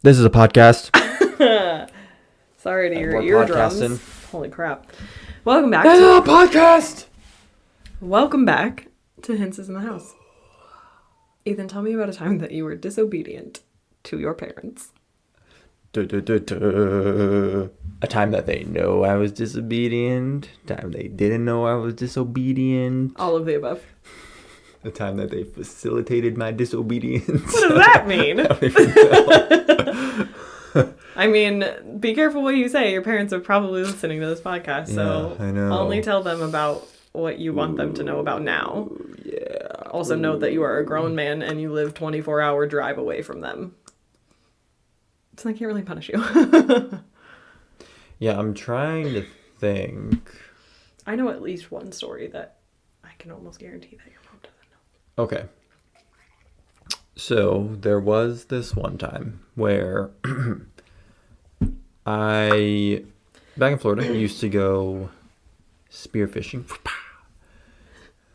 This is a podcast. Sorry to your we're eardrums. podcasting. Holy crap. Welcome back This is to a podcast. Hintzes in the House. Ethan, tell me about a time that you were disobedient to your parents. A time that they know I was disobedient. Time they didn't know I was disobedient. All of the above. The time that they facilitated my disobedience. What does that mean? I mean, be careful what you say. Your parents are probably listening to this podcast, so yeah, I know. only tell them about what you want them to know about now. Yeah. Also note that you are a grown man and you live 24-hour drive away from them. So they can't really punish you. Yeah, I'm trying to think. I know at least one story that I can almost guarantee that your mom doesn't know. Okay. So there was this one time where back in Florida, used to go spearfishing.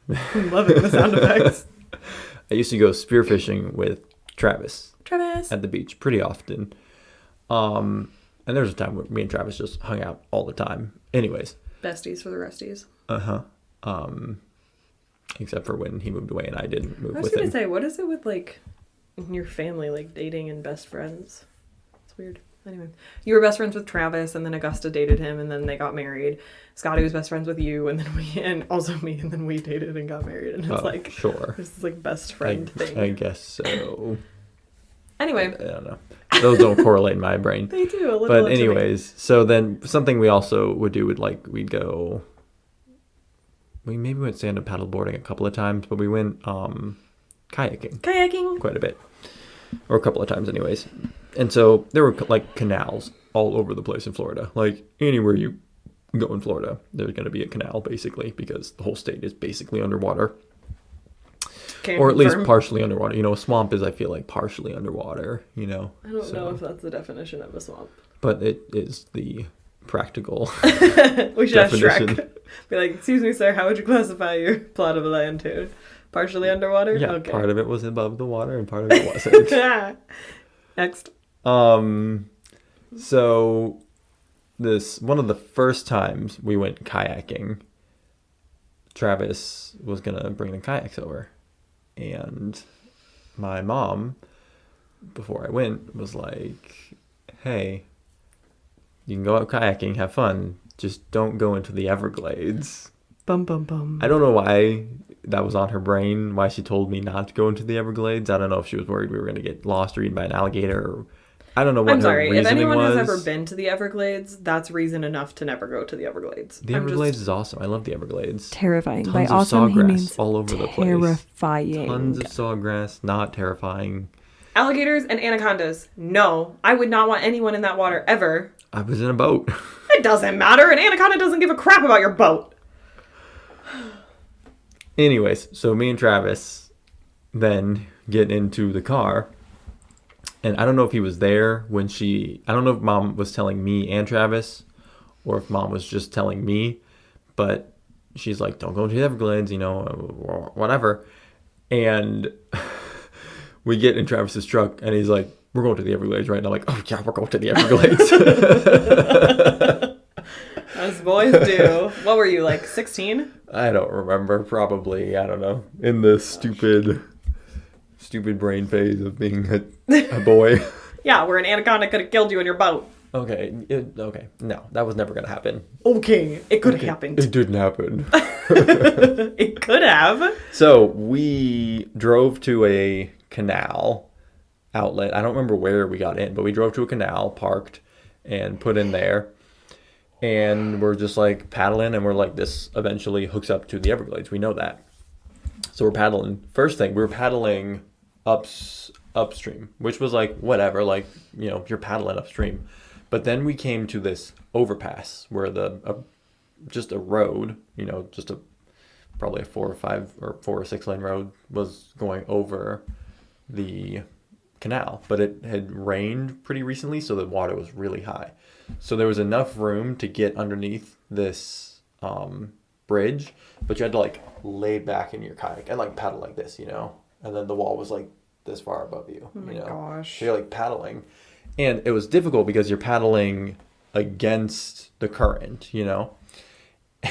I'm loving the sound effects. I used to go spearfishing with Travis Travis! at the beach pretty often. And there was a time where me and Travis just hung out all the time. Anyways. Besties for the resties. Uh-huh. Except for when he moved away and I didn't move with him. I was going to say, what is it with, like, your family, like, dating and best friends? It's weird. Anyway, you were best friends with Travis, and then Augusta dated him, and then they got married. Scotty was best friends with you, and then and also me, and then we dated and got married. And it's like, sure. This is like best friend thing. I guess so. Anyway. I don't know. Those don't correlate in my brain. They do, a little. But anyways, so then something we also would do would, like, we'd go... We maybe went stand-up paddleboarding a couple of times, but we went kayaking. Kayaking. Quite a bit. Or a couple of times anyways. And so there were, like, canals all over the place in Florida. Like, anywhere you go in Florida, there's going to be a canal, basically, because the whole state is basically underwater. Or at least partially underwater. You know, a swamp is, I feel like, partially underwater, you know. I don't know if that's the definition of a swamp. But it is the practical We should definition. have Shrek. Be like, excuse me, sir, how would you classify your plot of land here? Partially underwater? Yeah, okay. Part of it was above the water and part of it wasn't. Next. So this one of the first times we went kayaking, Travis was gonna bring the kayaks over, and my mom, before I went, was like, "Hey, you can go out kayaking, have fun. Just don't go into the Everglades." Bum bum bum. I don't know why that was on her brain, why she told me not to go into the Everglades. I don't know if she was worried we were going to get lost or eaten by an alligator, or I don't know what her reasoning was. If anyone has ever been to the Everglades, that's reason enough to never go to the Everglades. The Everglades is awesome. I love the Everglades. Terrifying. Tons By of awesome, he sawgrass means all over the place. terrifying. Tons of sawgrass, not terrifying. Alligators and anacondas. No, I would not want anyone in that water ever. I was in a boat. It doesn't matter. An anaconda doesn't give a crap about your boat. Anyways, so me and Travis then get into the car. And I don't know if he was there when I don't know if Mom was telling me and Travis, or if Mom was just telling me, but she's like, don't go to the Everglades, you know, whatever. And we get in Travis's truck, and he's like, we're going to the Everglades, right? And I'm like, oh yeah, we're going to the Everglades. As boys do. What were you, like 16? I don't remember, probably, I don't know, in the stupid brain phase of being a boy. Yeah, where an anaconda could have killed you in your boat. Okay, no, that was never gonna happen. Okay, it could have happened. It didn't happen. It could have. So we drove to a canal outlet. I don't remember where we got in, but we drove to a canal, parked, and put in there. And we're just like paddling, and we're like, this eventually hooks up to the Everglades. We know that. So we're paddling. First thing, we were paddling upstream, which was like, whatever, like, you know, you're paddling upstream. But then we came to this overpass where just a road, you know, probably a 4 or 6 lane road was going over the canal. But it had rained pretty recently, so the water was really high. So there was enough room to get underneath this bridge, but you had to like lay back in your kayak and like paddle like this, you know, and then the wall was like this far above you. Oh my you know? gosh. So you're like paddling, And it was difficult because you're paddling against the current, you know?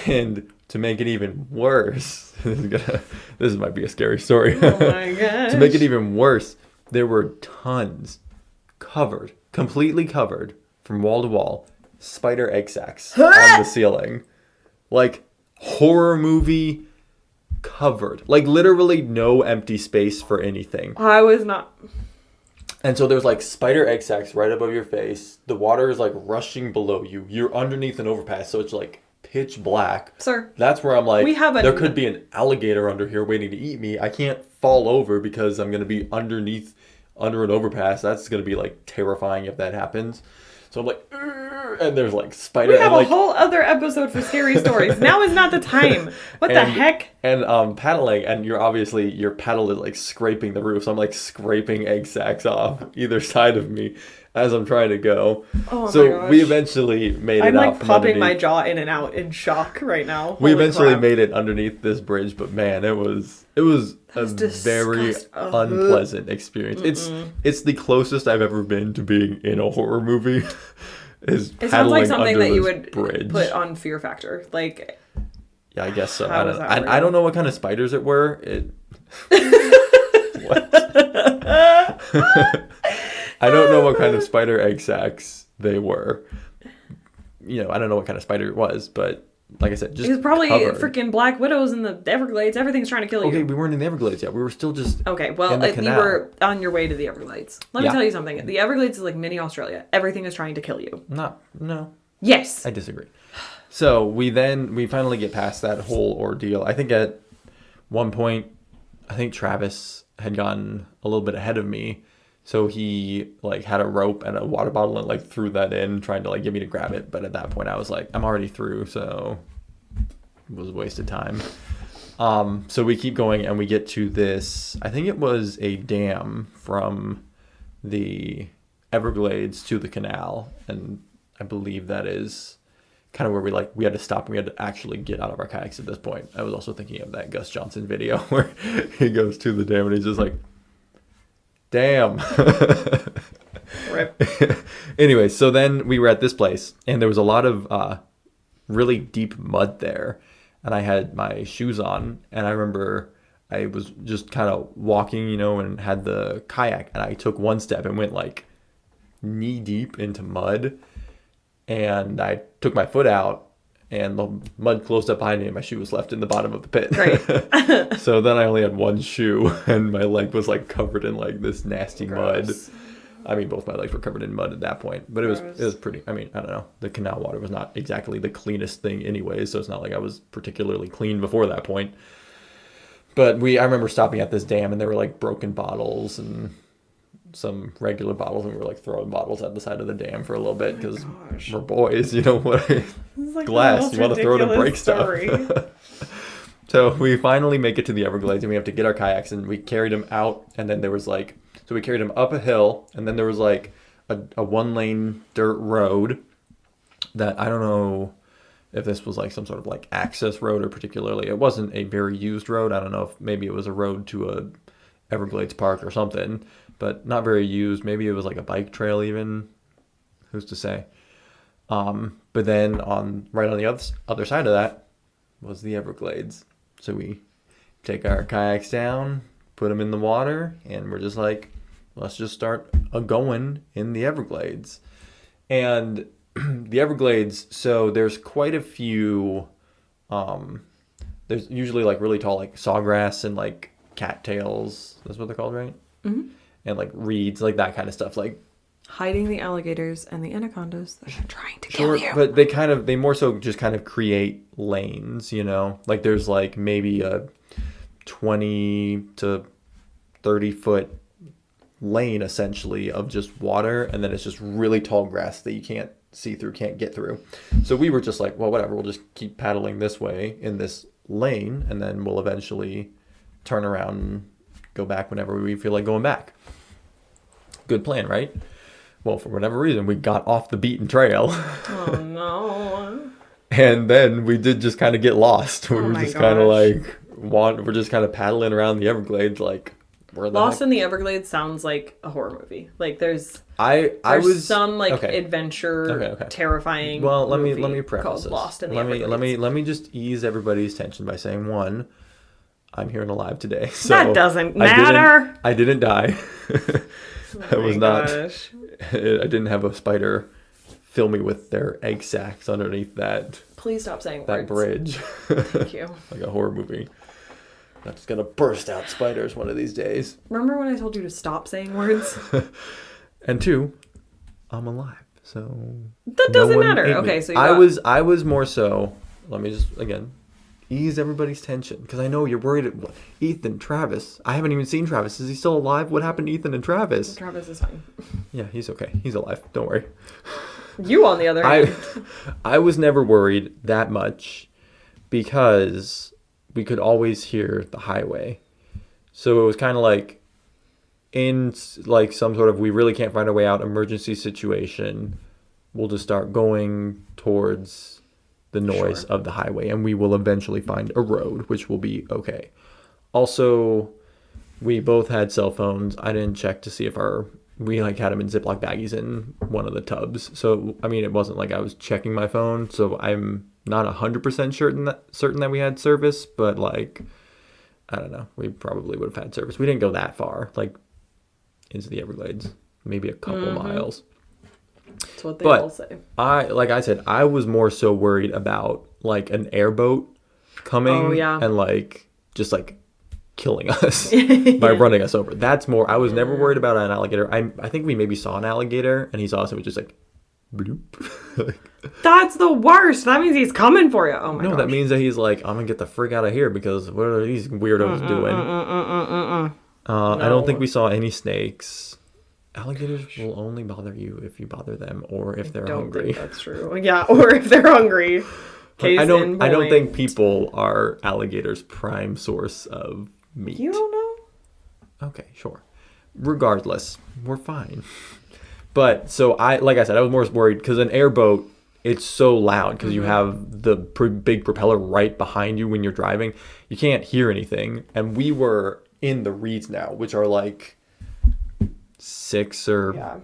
And to make it even worse, this might be a scary story. Oh my gosh. To make it even worse, there were tons completely covered from wall to wall, spider egg sacs on the ceiling. Like horror movie covered. Like literally no empty space for anything. I was not. And so there's like spider egg sacs right above your face. The water is like rushing below you. You're underneath an overpass, so it's like pitch black. Sir. That's where I'm like, We have there could be an alligator under here waiting to eat me. I can't fall over because I'm going to be under an overpass. That's going to be like terrifying if that happens. So I'm like, "Urgh," and there's like spider. We have and, like, a whole other episode for scary stories. Now is not the time. What the heck? And paddling, and your paddle is like scraping the roof. So I'm like scraping egg sacs off either side of me as I'm trying to go. Oh so my gosh. we eventually made it I'm out like from popping my underneath. jaw in and out in shock right now. We Holy eventually crap. made it underneath this bridge, but man, it was a very disgusting. unpleasant experience. It's the closest I've ever been to being in a horror movie. Is It sounds paddling like something under that you this would bridge. put on Fear Factor. Like, Yeah, I guess so. How I is don't. that I don't know what kind of spiders it were. What? I don't know what kind of spider egg sacs they were. You know, I don't know what kind of spider it was, but like I said, just it was probably covered. freaking black widows in the Everglades. Everything's trying to kill you. Okay, we weren't in the Everglades yet. We were still just Okay, well, in the you canal. were on your way to the Everglades. Let me Yeah. tell you something. The Everglades is like mini Australia. Everything is trying to kill you. No, Yes. I disagree. So we finally get past that whole ordeal. I think at one point, I think Travis had gone a little bit ahead of me. So he like had a rope and a water bottle and like threw that in, trying to like get me to grab it. But at that point I was like, I'm already through, so it was a waste of time. So we keep going and we get to this, I think it was a dam from the Everglades to the canal. And I believe that is kind of where we had to stop and we had to actually get out of our kayaks at this point. I was also thinking of that Gus Johnson video where he goes to the dam and he's just like, damn. Rip. Anyway, so then we were at this place and there was a lot of really deep mud there. And I had my shoes on and I remember I was just kind of walking, you know, and had the kayak and I took one step and went like knee deep into mud. And I took my foot out and the mud closed up behind me and my shoe was left in the bottom of the pit. Right. So then I only had one shoe and my leg was like covered in like this nasty Gross. mud. I mean, both my legs were covered in mud at that point, but it Gross. was pretty, I mean, I don't know. The canal water was not exactly the cleanest thing anyway, so it's not like I was particularly clean before that point. But I remember stopping at this dam and there were like broken bottles and some regular bottles and we were like throwing bottles at the side of the dam for a little bit because gosh. we're boys, you know what? This is like the Glass, most you want to throw it and break ridiculous story. stuff. So we finally make it to the Everglades and we have to get our kayaks and we carried them out and then there was like, so we carried them up a hill and then there was like a one-lane dirt road that I don't know if this was like some sort of like access road or particularly, it wasn't a very used road. I don't know if maybe it was a road to a Everglades park or something, but not very used. Maybe it was like a bike trail even. Who's to say? But then right on the other side of that was the Everglades. So we take our kayaks down, put them in the water, and we're just like, let's just start going in the Everglades. And the Everglades, so there's quite a few, there's usually like really tall like sawgrass and like cattails. That's what they're called, right? Mm-hmm. And like reeds, like that kind of stuff. Like Hiding the alligators and the anacondas that are trying to kill you. but they more so just kind of create lanes, you know? Like there's like maybe a 20 to 30 foot lane essentially of just water, and then it's just really tall grass that you can't see through, can't get through. So we were just like, well, whatever, we'll just keep paddling this way in this lane, and then we'll eventually turn around and go back whenever we feel like going back. Good plan, right? Well, for whatever reason, we got off the beaten trail. Oh no. And then we did just kind of get lost. We Oh were my just kind of gosh. like, we're just kind of paddling around the Everglades like, where the Lost heck? in the Everglades sounds like a horror movie. Like there's I was some like okay. adventure, Okay. terrifying. Well, let movie me preface called this. Lost in the Let me Everglades. let me just ease everybody's tension by saying one, I'm here and alive today. So That doesn't matter. I didn't die. I Oh was my not. gosh. I didn't have a spider fill me with their egg sacs underneath that Please stop saying that words. bridge. Thank you. Like a horror movie. That's gonna burst out spiders one of these days. Remember when I told you to stop saying words? And two, I'm alive. So That no doesn't one matter. ate me. Okay, so you I was more so. Let me just again ease everybody's tension because I know you're worried. Ethan, Travis. I haven't even seen Travis. Is he still alive? What happened to Ethan and Travis? Travis is fine. Yeah, he's okay. He's alive. Don't worry. You, on the other hand. I was never worried that much because we could always hear the highway. So it was kind of like in like some sort of we really can't find our way out emergency situation. We'll just start going towards the noise Sure. of the highway and we will eventually find a road, which will be okay. Also, we both had cell phones. I didn't check to see if we like had them in Ziploc baggies in one of the tubs. So I mean, it wasn't like I was checking my phone. So I'm not 100% certain that we had service, but like I don't know, we probably would have had service. We didn't go that far, like into the Everglades, maybe a couple miles. That's what they But all say. like I said, I was more so worried about like an airboat coming Oh, yeah. and like just like killing us by running us over. That's more. I was never worried about an alligator. I think we maybe saw an alligator and he saw us and was just like, bloop. Like, That's the worst. That means he's coming for you. Oh my no, gosh. that means that he's like, I'm gonna get the frick out of here because what are these weirdos doing? I don't think we saw any snakes. Alligators will only bother you if you bother them or if they're Don't hungry. think that's true. Yeah, or if they're hungry. Case I in don't point. think people are alligators' prime source of meat. You don't know? Okay, sure. Regardless, we're fine. But so like I said, I was more worried because an airboat, it's so loud because you have the big propeller right behind you when you're driving. You can't hear anything. And we were in the reeds now, which are like 6 or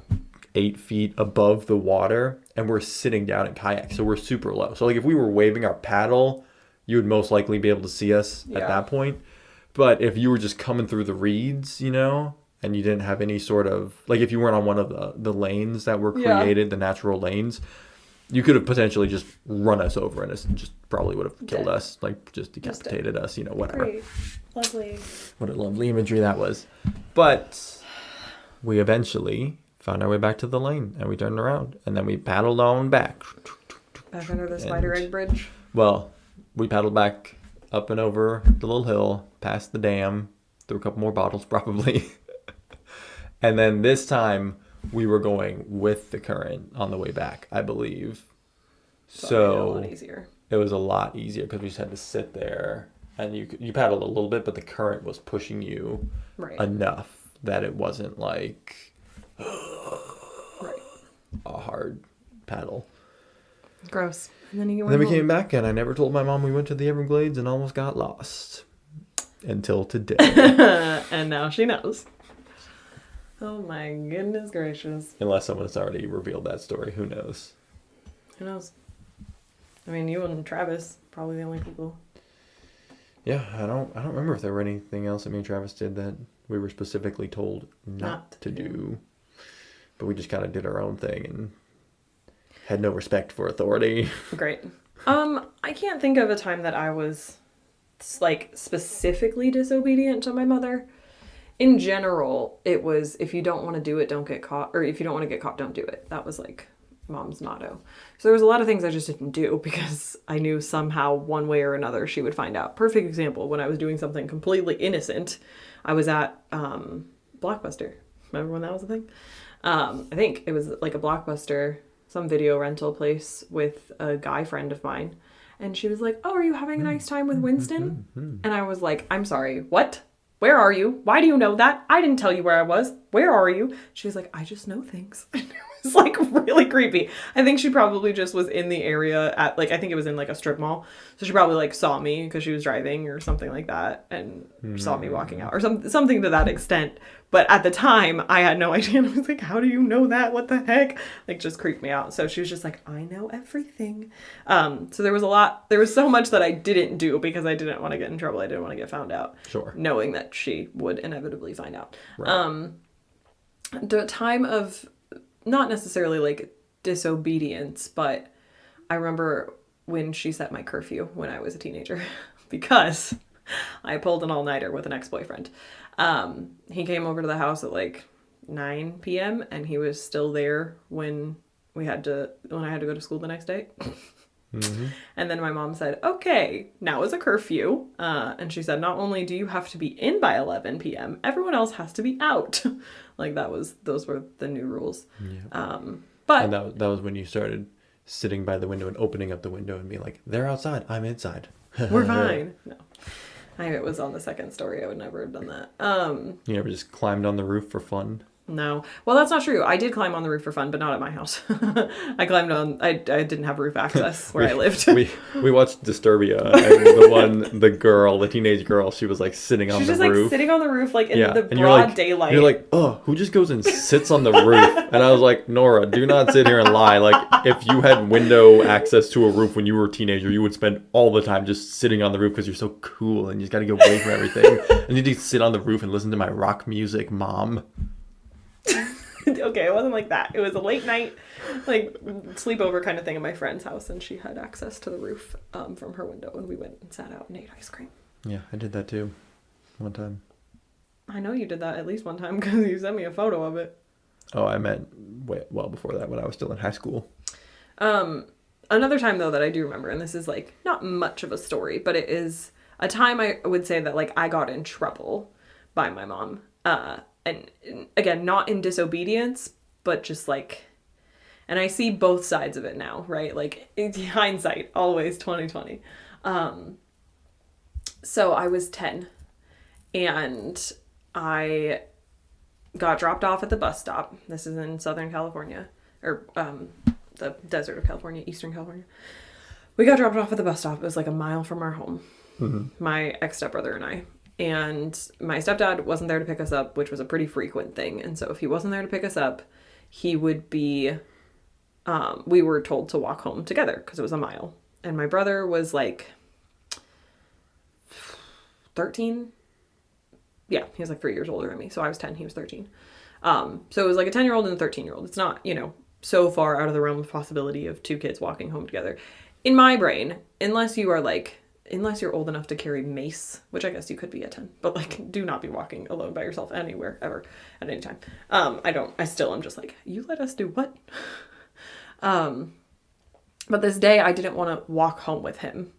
8 feet above the water, and we're sitting down in kayaks, so we're super low. So like if we were waving our paddle, you would most likely be able to see us at that point. But if you were just coming through the reeds, you know, and you didn't have any sort of like if you weren't on one of the lanes that were created, the natural lanes, you could have potentially just run us over and it just probably would have killed us, like just decapitated us, you know, whatever. Great. Lovely. What a lovely imagery that was. But we eventually found our way back to the lane and we turned around and then we paddled on back. Back under the spider egg bridge. Well, we paddled back up and over the little hill, past the dam, through a couple more bottles probably. And then this time we were going with the current on the way back, I believe. So a lot easier. it was a lot easier because we just had to sit there and you paddled a little bit, but the current was pushing you enough that it wasn't like a hard paddle. Gross. And then you And then we came back and I never told my mom we went to the Everglades and almost got lost. Until today. And now she knows. Oh my goodness gracious. Unless someone's already revealed that story. Who knows? Who knows? I mean, you and Travis, probably the only people. Yeah, I don't remember if there were anything else that me and Travis did that we were specifically told not to do. But we just kind of did our own thing and had no respect for authority. Great. I can't think of a time that I was like specifically disobedient to my mother. In general, it was if you don't want to do it, don't get caught, or if you don't want to get caught, don't do it. That was like mom's motto. So there was a lot of things I just didn't do because I knew somehow one way or another she would find out. Perfect example, when I was doing something completely innocent, I was at Blockbuster. Remember when that was a thing? I think it was like a Blockbuster, some video rental place with a guy friend of mine. And she was like, "Oh, are you having a nice time with Winston?" And I was like, "I'm sorry, what? Where are you? Why do you know that? I didn't tell you where I was. Where are you?" She was like, "I just know things." And it It's like really creepy. I think she probably just was in the area at like I think it was in like a strip mall. So she probably like saw me because she was driving or something like that and saw me walking out or something to that extent. But at the time I had no idea. And I was like, how do you know that? What the heck? Like just creeped me out. So she was just like, I know everything. So there was so much that I didn't do because I didn't want to get in trouble. I didn't want to get found out. Sure. Knowing that she would inevitably find out. Right. The time of not necessarily like disobedience, but I remember when she set my curfew when I was a teenager because I pulled an all-nighter with an ex-boyfriend. He came over to the house at like 9 p.m. and he was still there when I had to go to school the next day. Mm-hmm. And then my mom said, okay, now is a curfew. And she said, not only do you have to be in by 11 p.m., everyone else has to be out. Like those were the new rules. Yeah. But and that was when you started sitting by the window and opening up the window and being like, they're outside, I'm inside. We're fine. No. It was on the second story. I would never have done that. You never just climbed on the roof for fun? No. Well, that's not true. I did climb on the roof for fun, but not at my house. I climbed on... I didn't have roof access where I lived. we watched Disturbia, and the teenage girl, she was like sitting on the roof. She's just like sitting on the roof like in the broad daylight. You're like, oh, who just goes and sits on the roof? And I was like, Nora, do not sit here and lie. Like, if you had window access to a roof when you were a teenager, you would spend all the time just sitting on the roof because you're so cool and you just got to get away from everything. And you just sit on the roof and listen to my rock music, Mom. Okay, it wasn't like that. It was a late night, like, sleepover kind of thing at my friend's house, and she had access to the roof from her window, and we went and sat out and ate ice cream. Yeah, I did that too. One time. I know you did that at least one time because you sent me a photo of it. Oh, I meant well before that when I was still in high school. Another time, though, that I do remember, and this is, like, not much of a story, but it is a time I would say that, like, I got in trouble by my mom. And again, not in disobedience, but just like, and I see both sides of it now, right? Like in hindsight, always 2020. So I was 10 and I got dropped off at the bus stop. This is in Southern California or, the desert of California, Eastern California. We got dropped off at the bus stop. It was like a mile from our home. Mm-hmm. My ex-stepbrother and I. And my stepdad wasn't there to pick us up, which was a pretty frequent thing. And so if he wasn't there to pick us up, he would be, we were told to walk home together because it was a mile. And my brother was like 13. Yeah, he was like 3 years older than me. So I was 10, he was 13. So it was like a 10-year-old and a 13-year-old. It's not, so far out of the realm of possibility of two kids walking home together. In my brain, unless you're old enough to carry mace, which I guess you could be at 10, but like, do not be walking alone by yourself anywhere, ever, at any time. I still am just like, you let us do what? But this day I didn't want to walk home with him.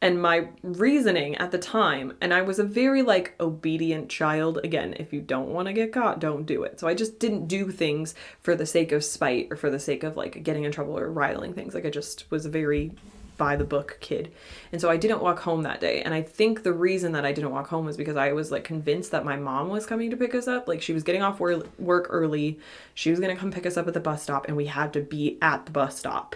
And my reasoning at the time, and I was a very like obedient child. Again, if you don't want to get caught, don't do it. So I just didn't do things for the sake of spite or for the sake of like getting in trouble or riling things. Like I just was a very by the book kid. And so I didn't walk home that day. And I think the reason that I didn't walk home was because I was like convinced that my mom was coming to pick us up. Like she was getting off work early. She was going to come pick us up at the bus stop and we had to be at the bus stop.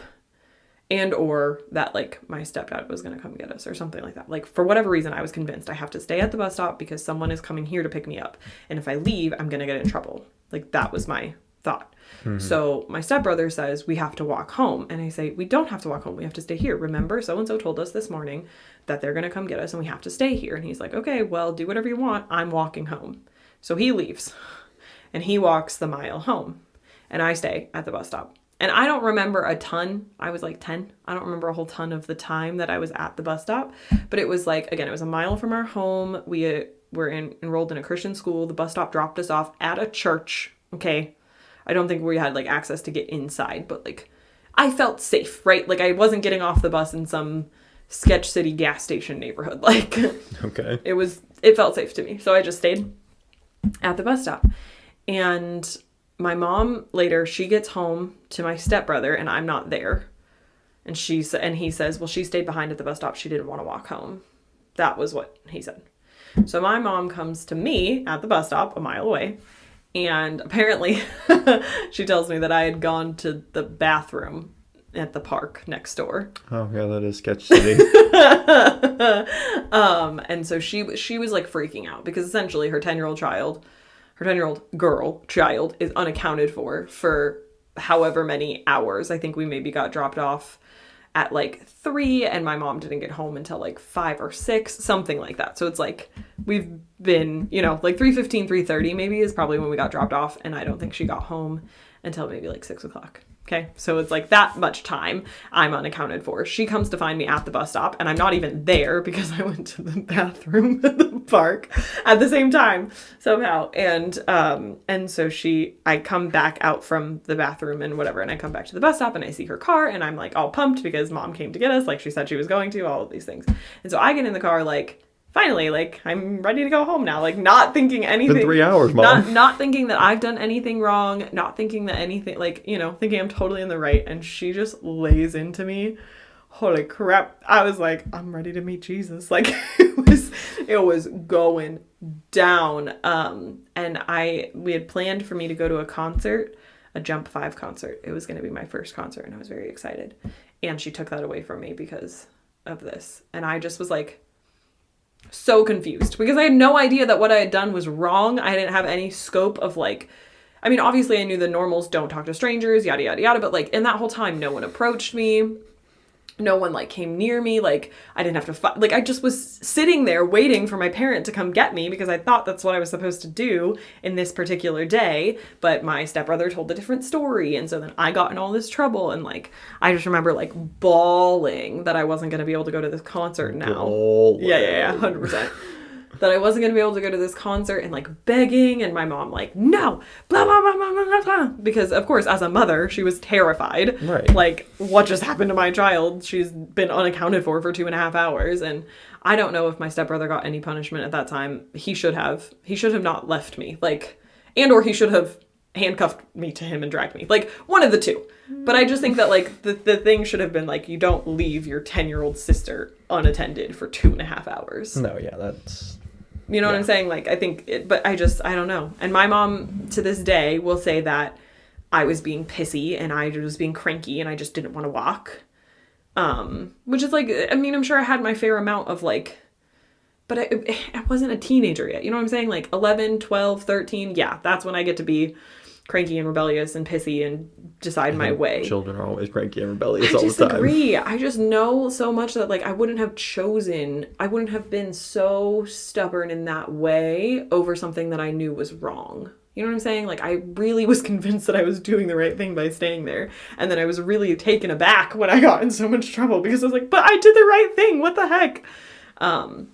And or that like my stepdad was going to come get us or something like that. Like for whatever reason, I was convinced I have to stay at the bus stop because someone is coming here to pick me up. And if I leave, I'm going to get in trouble. Like that was my thought. Mm-hmm. So my stepbrother says we have to walk home. And I say, we don't have to walk home. We have to stay here. Remember, so-and-so told us this morning that they're going to come get us and we have to stay here. And he's like, okay, well, do whatever you want. I'm walking home. So he leaves and he walks the mile home and I stay at the bus stop. And I don't remember a ton. I was like 10. I don't remember a whole ton of the time that I was at the bus stop. But it was like, again, it was a mile from our home. We were enrolled in a Christian school. The bus stop dropped us off at a church. Okay. I don't think we had like access to get inside, but like I felt safe, right? Like I wasn't getting off the bus in some Sketch City gas station neighborhood. Like okay. It felt safe to me. So I just stayed at the bus stop. And my mom later, she gets home to my stepbrother and I'm not there. And he says, well, she stayed behind at the bus stop. She didn't want to walk home. That was what he said. So my mom comes to me at the bus stop a mile away And apparently, she tells me that I had gone to the bathroom at the park next door. Oh yeah, that is Sketch City. And so she was like freaking out because essentially her 10-year-old child, her 10-year-old girl child is unaccounted for however many hours. I think we maybe got dropped off at like 3 and my mom didn't get home until like 5 or 6, something like that. So it's like we've been, like 3:15, 3:30 maybe is probably when we got dropped off, and I don't think she got home until maybe like 6 o'clock. Okay, so it's like that much time I'm unaccounted for. She comes to find me at the bus stop, and I'm not even there because I went to the bathroom at the park at the same time somehow. And so I come back out from the bathroom and whatever, and I come back to the bus stop and I see her car, and I'm like all pumped because mom came to get us, like she said she was going to, all of these things. And so I get in the car like, finally, like, I'm ready to go home now. Like, not thinking anything. Been 3 hours, Mom. Not thinking that I've done anything wrong. Not thinking that anything, like, thinking I'm totally in the right. And she just lays into me. Holy crap. I was like, I'm ready to meet Jesus. Like, it was going down. And we had planned for me to go to a concert, a Jump 5 concert. It was going to be my first concert, and I was very excited. And she took that away from me because of this. And I just was like, so confused because I had no idea that what I had done was wrong. I didn't have any scope of like, I mean, obviously I knew the normals, don't talk to strangers, yada, yada, yada. But like in that whole time, no one approached me. No one like came near me. Like I didn't have to fight. Like I just was sitting there waiting for my parent to come get me because I thought that's what I was supposed to do in this particular day. But my stepbrother told a different story. And so then I got in all this trouble. And like, I just remember like bawling that I wasn't going to be able to go to this concert now. Yeah, 100%. That I wasn't going to be able to go to this concert, and like begging, and my mom like, no, blah, blah, blah, blah, blah, blah. Because of course, as a mother, she was terrified. Right. Like, what just happened to my child? She's been unaccounted for 2.5 hours. And I don't know if my stepbrother got any punishment at that time. He should have not left me. Like, and or he should have handcuffed me to him and dragged me. Like, one of the two. But I just think that like the thing should have been like, you don't leave your 10-year-old sister unattended for 2.5 hours. No, yeah, that's... You know what I'm saying? Like, I think, but I don't know. And my mom, to this day, will say that I was being pissy and I was being cranky and I just didn't want to walk. Which is like, I mean, I'm sure I had my fair amount of like, but I wasn't a teenager yet. You know what I'm saying? Like 11, 12, 13. Yeah, that's when I get to be cranky and rebellious and pissy and decide my way. Children are always cranky and rebellious all the time. I disagree. I just know so much that like I wouldn't have been so stubborn in that way over something that I knew was wrong. You know what I'm saying? Like I really was convinced that I was doing the right thing by staying there. And then I was really taken aback when I got in so much trouble because I was like, but I did the right thing. What the heck?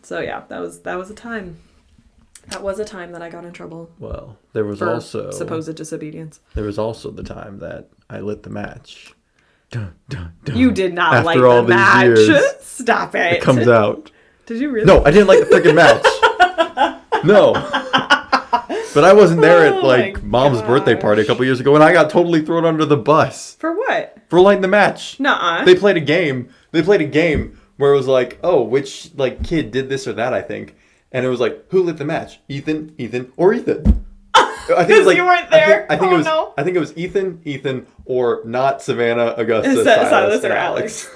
So yeah, that was a time. That was a time that I got in trouble. Well, there was also... supposed disobedience. There was also the time that I lit the match. Dun, dun, dun. You did not light the match. Years, Stop it. It comes out. Did you really? No, I didn't light the freaking match. No. But I wasn't there at like Mom's birthday party a couple years ago, and I got totally thrown under the bus. For what? For lighting the match. Nuh-uh. They played a game where it was like, oh, which like kid did this or that, I think. And it was like, who lit the match? Ethan, or Ethan? I think it was like, you weren't there. I think it was Ethan, or not Savannah, Augusta, Silas, or Alex.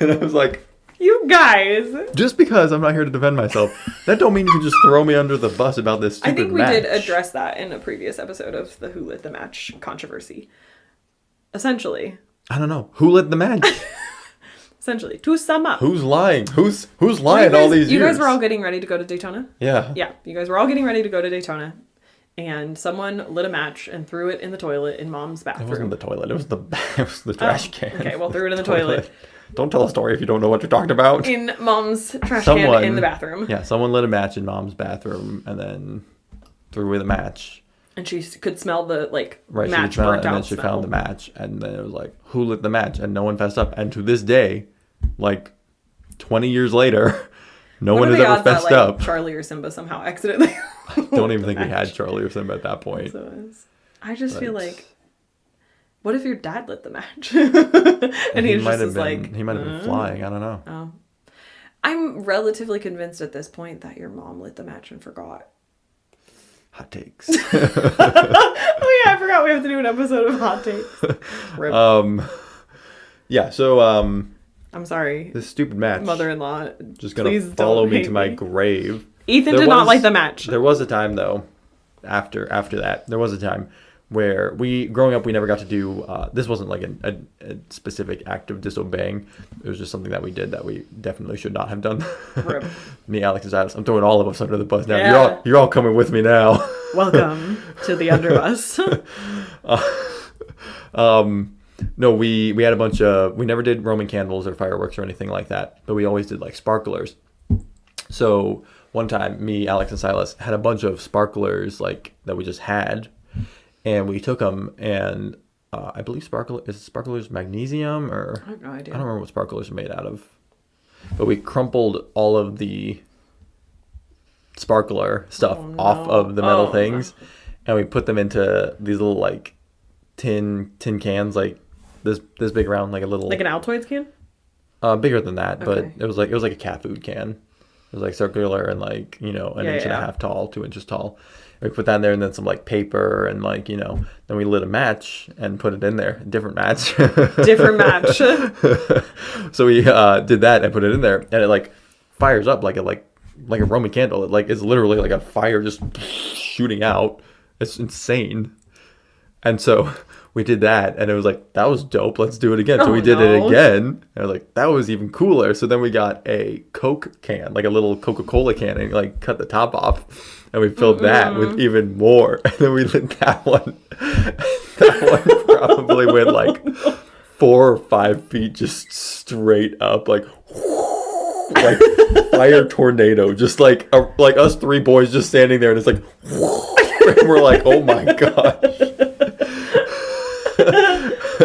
And I was like, you guys. Just because I'm not here to defend myself, that don't mean you can just throw me under the bus about this stupid match. I think we did address that in a previous episode of the Who Lit the Match controversy. Essentially. I don't know. Who lit the match? Essentially, to sum up. Who's lying? Who's lying all these years? You guys were all getting ready to go to Daytona? Yeah. Yeah, you guys were all getting ready to go to Daytona. And someone lit a match and threw it in the toilet in Mom's bathroom. It wasn't the toilet. It was the trash can. Okay, well, threw it in the toilet. Don't tell a story if you don't know what you're talking about. In Mom's trash can in the bathroom. Yeah, someone lit a match in Mom's bathroom and then threw away the match. And she could smell the, like, right, match burnt out smell. And then she found the match. And then it was like, who lit the match? And no one fessed up. And to this day, like 20 years later, no one has ever fessed up. Charlie or Simba somehow accidentally. I don't even think we had Charlie or Simba at that point. I just feel like, what if your dad lit the match? And he might have been flying. I don't know. Oh. I'm relatively convinced at this point that your mom lit the match and forgot. Hot takes. Oh yeah, I forgot we have to do an episode of hot takes. Rip. Yeah, so I'm sorry, this stupid match mother-in-law. just gonna Please follow don't me hate to my me. grave. Ethan did not like the match. There was a time though, after that, there was a time where growing up, we never got to do. This wasn't like a specific act of disobeying. It was just something that we did that we definitely should not have done. Rip. Me, Alex, and Silas. I'm throwing all of us under the bus now. Yeah. You're all coming with me now. Welcome to the underbus. No, we had a bunch of. We never did Roman candles or fireworks or anything like that, but we always did like sparklers. So one time, me, Alex, and Silas had a bunch of sparklers like that we just had. And we took them, and I believe sparklers magnesium, or I have no idea. I don't remember what sparklers are made out of. But we crumpled all of the sparkler stuff off of the metal things, and we put them into these little like tin cans, like this big around, like a little Like an Altoids can? bigger than that, Okay. but it was like a cat food can. It was like circular and like an inch and a half tall, 2 inches tall. We put that in there, and then some like paper, and like then we lit a match and put it in there. Different match. Different match. So we did that and put it in there, and it like fires up like a Roman candle. It like is literally like a fire just shooting out. It's insane. And so we did that, and it was like, that was dope. Let's do it again. So we did it again, and I was like, that was even cooler. So then we got a Coke can, like a little Coca-Cola can, and like cut the top off. And we filled that with even more. And then we lit that one. That one probably went like 4 or 5 feet just straight up, like fire tornado. Just like us 3 boys just standing there, and it's like, and we're like, oh my gosh.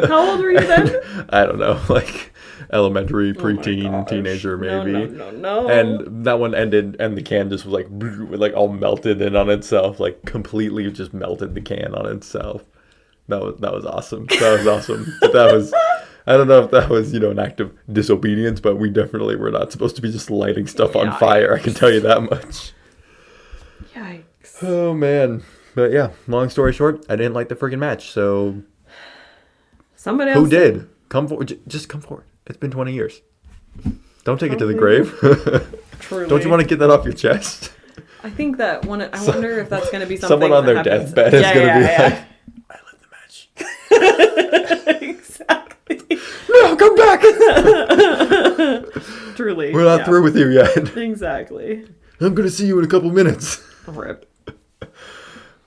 How old were you then? I don't know, like elementary, Oh my preteen, gosh. teenager, maybe. No. And that one ended, and the can just was like all melted in on itself, like completely just melted the can on itself. That was awesome. That was awesome. But that was, I don't know if that was an act of disobedience, but we definitely were not supposed to be just lighting stuff on fire. I can tell you that much. Yikes. Oh man. But yeah, long story short, I didn't like the friggin' match. So Somebody else. who did? Come forward. Just come forward. It's been 20 years. Don't take it to the grave. Truly. Don't you want to get that off your chest? I think that I wonder if that's going to be something. Someone on their deathbed is going to be like, I lived the match. Exactly. No, come back. Truly. We're not through with you yet. Exactly. I'm going to see you in a couple minutes. Rip.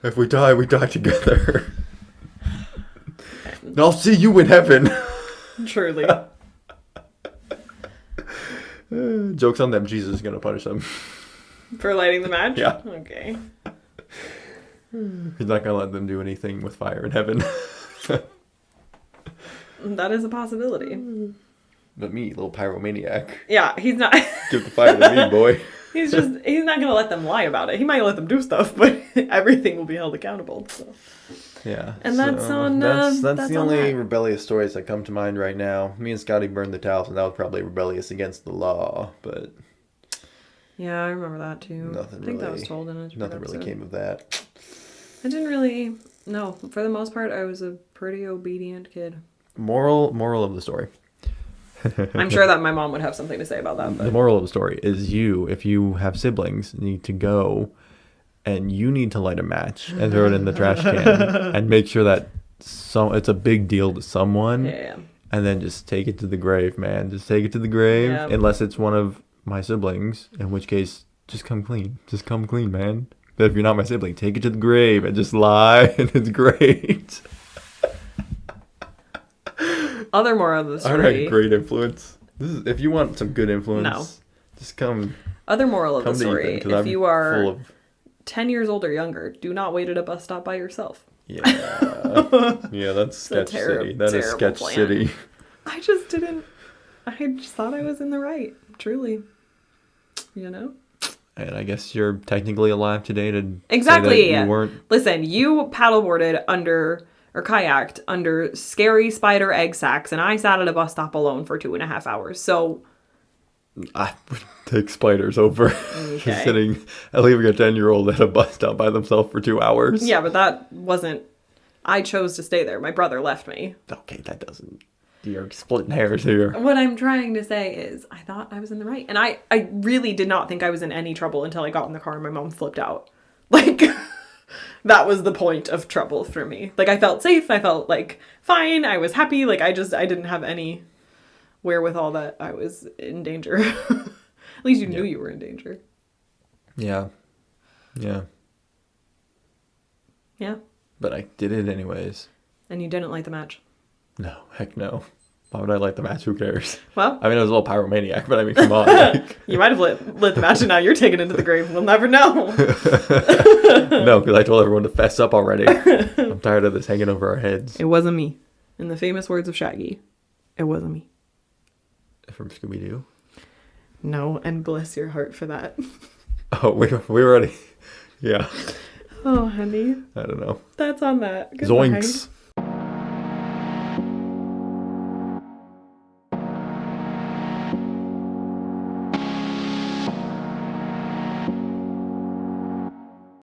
If we die, we die together. I'll see you in heaven. Truly. Joke's on them. Jesus is going to punish them. For lighting the match? Yeah. Okay. He's not going to let them do anything with fire in heaven. That is a possibility. But me, little pyromaniac. Yeah, he's not. Give the fire to me, boy. He's not going to let them lie about it. He might let them do stuff, but everything will be held accountable. So. Yeah. And that's on. That's that's the on only that. rebellious stories that come to mind right now. Me and Scotty burned the towels, and that was probably rebellious against the law, but Yeah, I remember that too. nothing I think that really- was told in a different nothing really episode. came of that. I didn't really. No, for the most part, I was a pretty obedient kid. Moral of the story. I'm sure that my mom would have something to say about that. The But moral of the story is if you have siblings, need to go and you need to light a match and throw it in the trash can and make sure that it's a big deal to someone. yeah. And then just take it to the grave, man. Just take it to the grave. Yeah. Unless it's one of my siblings, in which case, just come clean. Just come clean, man. But if you're not my sibling, take it to the grave and just lie, and it's great. Other moral of the Aren't I a story. great influence? If you want some good influence, No. just come Other moral of the to story. Ethan, 'cause If I'm you are full of 10 years old or younger, do not wait at a bus stop by yourself. yeah, that's Sketch City. That is terrible Sketch plan. City. I just didn't. I just thought I was in the right. Truly. You know? And I guess you're technically alive today to Exactly. say that you weren't. Listen, you paddleboarded or kayaked under scary spider egg sacs, and I sat at a bus stop alone for 2.5 hours. So I would take spiders over Okay. sitting and leaving a 10-year-old at a bus stop by themselves for 2 hours. Yeah, but that wasn't. I chose to stay there. My brother left me. Okay, that doesn't. You're splitting hairs here. What I'm trying to say is, I thought I was in the right. And I really did not think I was in any trouble until I got in the car and my mom flipped out. Like, that was the point of trouble for me. Like, I felt safe. I felt, like, fine. I was happy. Like, I didn't have any wherewithal that I was in danger. At least you knew you were in danger. Yeah. Yeah. Yeah. But I did it anyways. And you didn't light the match. No, heck no. Why would I light the match? Who cares? Well, I mean, I was a little pyromaniac, but I mean, come on. Like... you might have lit the match and now you're taken into the grave. We'll never know. No, because I told everyone to fess up already. I'm tired of this hanging over our heads. It wasn't me. In the famous words of Shaggy, it wasn't me. From Scooby-Doo? No, and bless your heart for that. Oh, we were already... Yeah. Oh, honey. I don't know. That's on that. Goodbye. Zoinks.